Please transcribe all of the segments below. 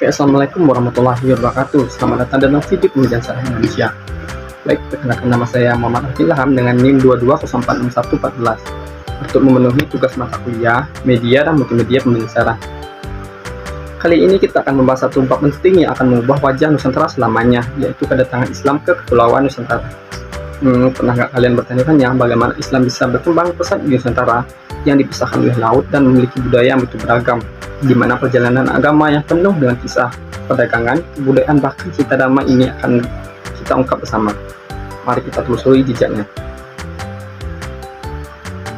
Oke, assalamualaikum warahmatullahi wabarakatuh. Selamat datang dalam video pembelajaran sejarah Indonesia. Baik, perkenalkan nama saya Muhammad Arif Ilham dengan NIM 22046114 untuk memenuhi tugas mata kuliah Media dan Multimedia Pembelajaran Sejarah. Kali ini kita akan membahas satu bab penting yang akan mengubah wajah Nusantara selamanya, yaitu kedatangan Islam ke Kepulauan Nusantara. Pernah nggak kalian bertanya-tanya bagaimana Islam bisa berkembang pesat di Nusantara yang dipisahkan oleh laut dan memiliki budaya yang begitu beragam, di mana perjalanan agama yang penuh dengan kisah, perdagangan, kebudayaan, bahkan cinta damai ini akan kita ungkap bersama. Mari kita telusuri jejaknya.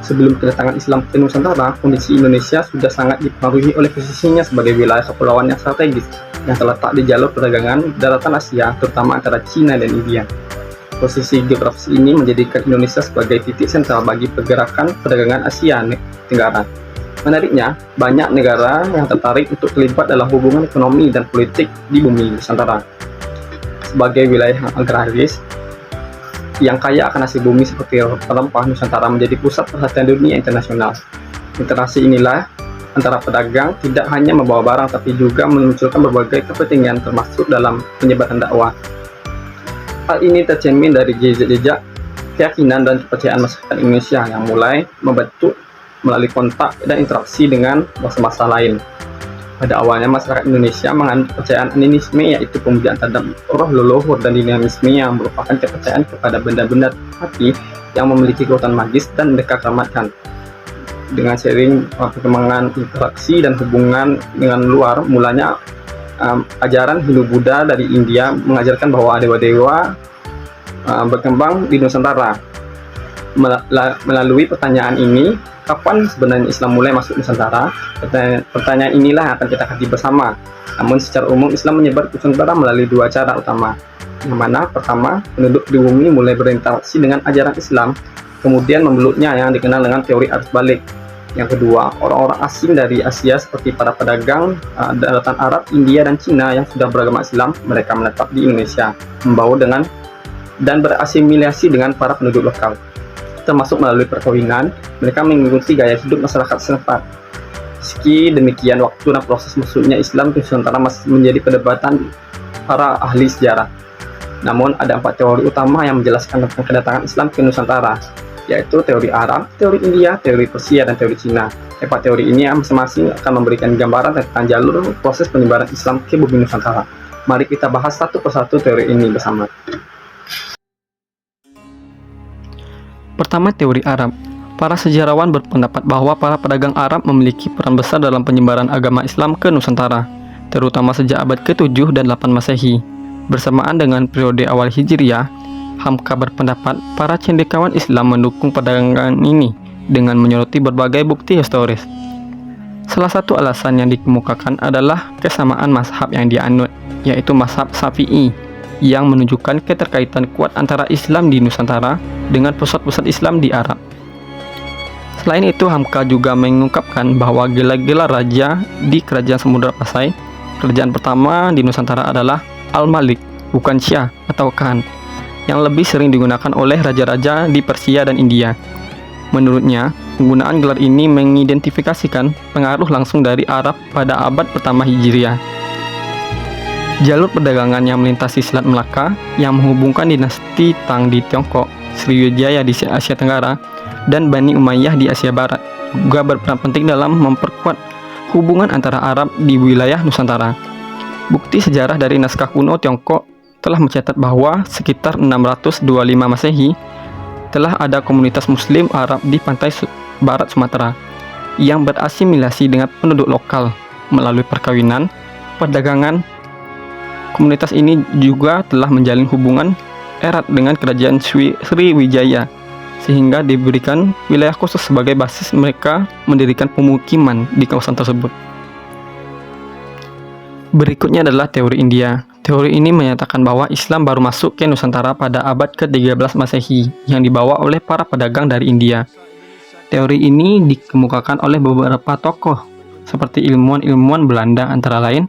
Sebelum kedatangan Islam ke Nusantara, kondisi Indonesia sudah sangat dipengaruhi oleh posisinya sebagai wilayah kepulauan yang strategis yang terletak di jalur perdagangan daratan Asia, terutama antara Cina dan India. Posisi geografis ini menjadikan Indonesia sebagai titik sentral bagi pergerakan perdagangan Asia Tenggara. Menariknya, banyak negara yang tertarik untuk terlibat dalam hubungan ekonomi dan politik di bumi Nusantara. Sebagai wilayah agraris yang kaya akan hasil bumi seperti rempah, Nusantara menjadi pusat perhatian dunia internasional. Interaksi inilah antara pedagang tidak hanya membawa barang tapi juga memunculkan berbagai kepentingan termasuk dalam penyebaran dakwah. Hal ini tercermin dari jejak-jejak keyakinan dan kepercayaan masyarakat Indonesia yang mulai membentuk melalui kontak dan interaksi dengan bangsa-bangsa lain. Pada awalnya masyarakat Indonesia menganut kepercayaan animisme, yaitu pemujaan terhadap roh leluhur, dan dinamisme yang merupakan kepercayaan kepada benda-benda hati yang memiliki kekuatan magis dan mereka keramatkan. Dengan sering perkembangan interaksi dan hubungan dengan luar, mulanya ajaran Hindu-Buddha dari India mengajarkan bahwa dewa-dewa berkembang di Nusantara. Melalui pertanyaan ini, kapan sebenarnya Islam mulai masuk Nusantara? Pertanyaan inilah yang akan kita kaji bersama. Namun secara umum Islam menyebar ke Nusantara melalui dua cara utama. Yang mana pertama, penduduk di bumi mulai berinteraksi dengan ajaran Islam, kemudian memeluknya yang dikenal dengan teori arus balik. Yang kedua, orang-orang asing dari Asia seperti para pedagang daratan Arab, India, dan Cina yang sudah beragama Islam, mereka menetap di Indonesia, membawa dengan dan berasimilasi dengan para penduduk lokal. Termasuk melalui perkawinan, mereka mengikuti gaya hidup masyarakat setempat. Meski demikian, waktu dan proses masuknya Islam ke Nusantara masih menjadi perdebatan para ahli sejarah. Namun, ada 4 teori utama yang menjelaskan tentang kedatangan Islam ke Nusantara, yaitu teori Arab, teori India, teori Persia, dan teori Cina. 4 teori ini masing-masing akan memberikan gambaran tentang jalur proses penyebaran Islam ke bumi Nusantara. Mari kita bahas satu persatu teori ini bersama. Pertama, teori Arab. Para sejarawan berpendapat bahwa para pedagang Arab memiliki peran besar dalam penyebaran agama Islam ke Nusantara, terutama sejak abad ke-7 dan 8 Masehi. Bersamaan dengan periode awal Hijriah, Hamka berpendapat para cendekiawan Islam mendukung perdagangan ini dengan menyoroti berbagai bukti historis. Salah satu alasan yang dikemukakan adalah kesamaan mazhab yang dianut, yaitu mazhab Syafi'i, yang menunjukkan keterkaitan kuat antara Islam di Nusantara dengan pusat-pusat Islam di Arab. Selain itu, Hamka juga mengungkapkan bahwa gelar-gelar raja di Kerajaan Samudra Pasai, kerajaan pertama di Nusantara adalah Al-Malik, bukan Syah atau Khan, yang lebih sering digunakan oleh raja-raja di Persia dan India. Menurutnya, penggunaan gelar ini mengidentifikasikan pengaruh langsung dari Arab pada abad pertama Hijriah. Jalur perdagangan yang melintasi Selat Melaka yang menghubungkan dinasti Tang di Tiongkok, Sriwijaya di Asia Tenggara, dan Bani Umayyah di Asia Barat juga berperan penting dalam memperkuat hubungan antara Arab di wilayah Nusantara. Bukti sejarah dari naskah kuno Tiongkok telah mencatat bahwa sekitar 625 Masehi telah ada komunitas Muslim Arab di pantai barat Sumatera yang berasimilasi dengan penduduk lokal melalui perkawinan, perdagangan. Komunitas ini juga telah menjalin hubungan erat dengan kerajaan Sriwijaya sehingga diberikan wilayah khusus sebagai basis mereka mendirikan pemukiman di kawasan tersebut. Berikutnya adalah teori India. Teori ini menyatakan bahwa Islam baru masuk ke Nusantara pada abad ke-13 Masehi yang dibawa oleh para pedagang dari India. Teori ini dikemukakan oleh beberapa tokoh seperti ilmuwan-ilmuwan Belanda antara lain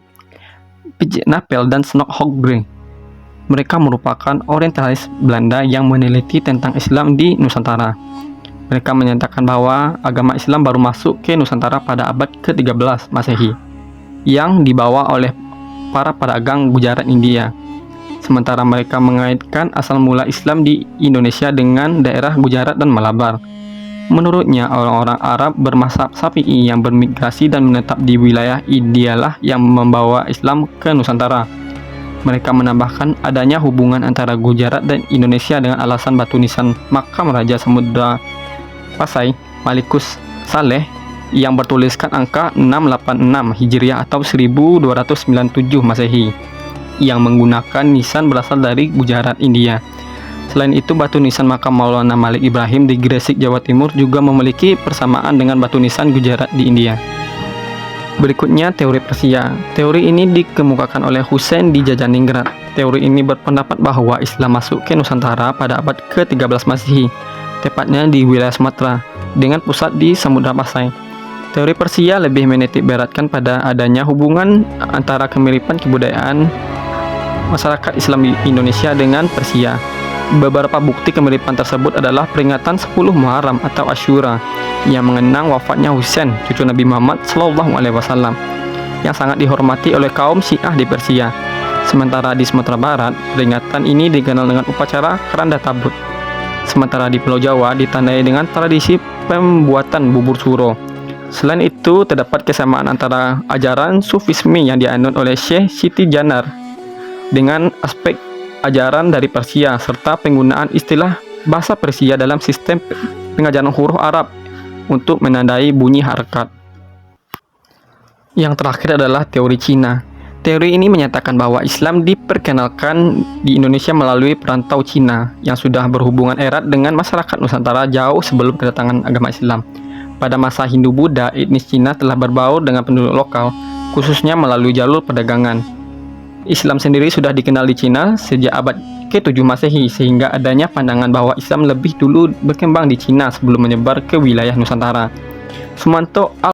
Piet Napel dan Snok Hogbrink. Mereka merupakan orientalis Belanda yang meneliti tentang Islam di Nusantara. Mereka menyatakan bahwa agama Islam baru masuk ke Nusantara pada abad ke-13 Masehi, yang dibawa oleh para pedagang Gujarat India. Sementara mereka mengaitkan asal mula Islam di Indonesia dengan daerah Gujarat dan Malabar. Menurutnya, orang-orang Arab bermazhab Syafi'i yang bermigrasi dan menetap di wilayah Indialah yang membawa Islam ke Nusantara. Mereka menambahkan adanya hubungan antara Gujarat dan Indonesia dengan alasan batu nisan makam Raja Samudra Pasai, Malikus Saleh, yang bertuliskan angka 686 Hijriah atau 1297 Masehi, yang menggunakan nisan berasal dari Gujarat, India. Selain itu, batu nisan makam Maulana Malik Ibrahim di Gresik, Jawa Timur juga memiliki persamaan dengan batu nisan Gujarat di India. Berikutnya, teori Persia. Teori ini dikemukakan oleh Hussein di Jajaningrat. Teori ini berpendapat bahwa Islam masuk ke Nusantara pada abad ke-13 Masehi, tepatnya di wilayah Sumatera, dengan pusat di Samudra Pasai. Teori Persia lebih menitik beratkan pada adanya hubungan antara kemiripan kebudayaan masyarakat Islam di Indonesia dengan Persia. Beberapa bukti kemiripan tersebut adalah peringatan 10 Muharram atau Asyura yang mengenang wafatnya Husain, cucu Nabi Muhammad SAW, yang sangat dihormati oleh kaum Syiah di Persia. Sementara di Sumatera Barat, peringatan ini dikenal dengan upacara Keranda Tabut. Sementara di Pulau Jawa ditandai dengan tradisi pembuatan bubur suro. Selain itu, terdapat kesamaan antara ajaran Sufisme yang dianut oleh Syekh Siti Janar dengan aspek ajaran dari Persia, serta penggunaan istilah bahasa Persia dalam sistem pengajaran huruf Arab untuk menandai bunyi harakat. Yang terakhir adalah teori Cina. Teori ini menyatakan bahwa Islam diperkenalkan di Indonesia melalui perantau Cina yang sudah berhubungan erat dengan masyarakat Nusantara jauh sebelum kedatangan agama Islam. Pada masa Hindu-Buddha, etnis Cina telah berbaur dengan penduduk lokal, khususnya melalui jalur perdagangan. Islam sendiri sudah dikenal di Cina sejak abad ke-7 Masehi, sehingga adanya pandangan bahwa Islam lebih dulu berkembang di Cina sebelum menyebar ke wilayah Nusantara. Sumanto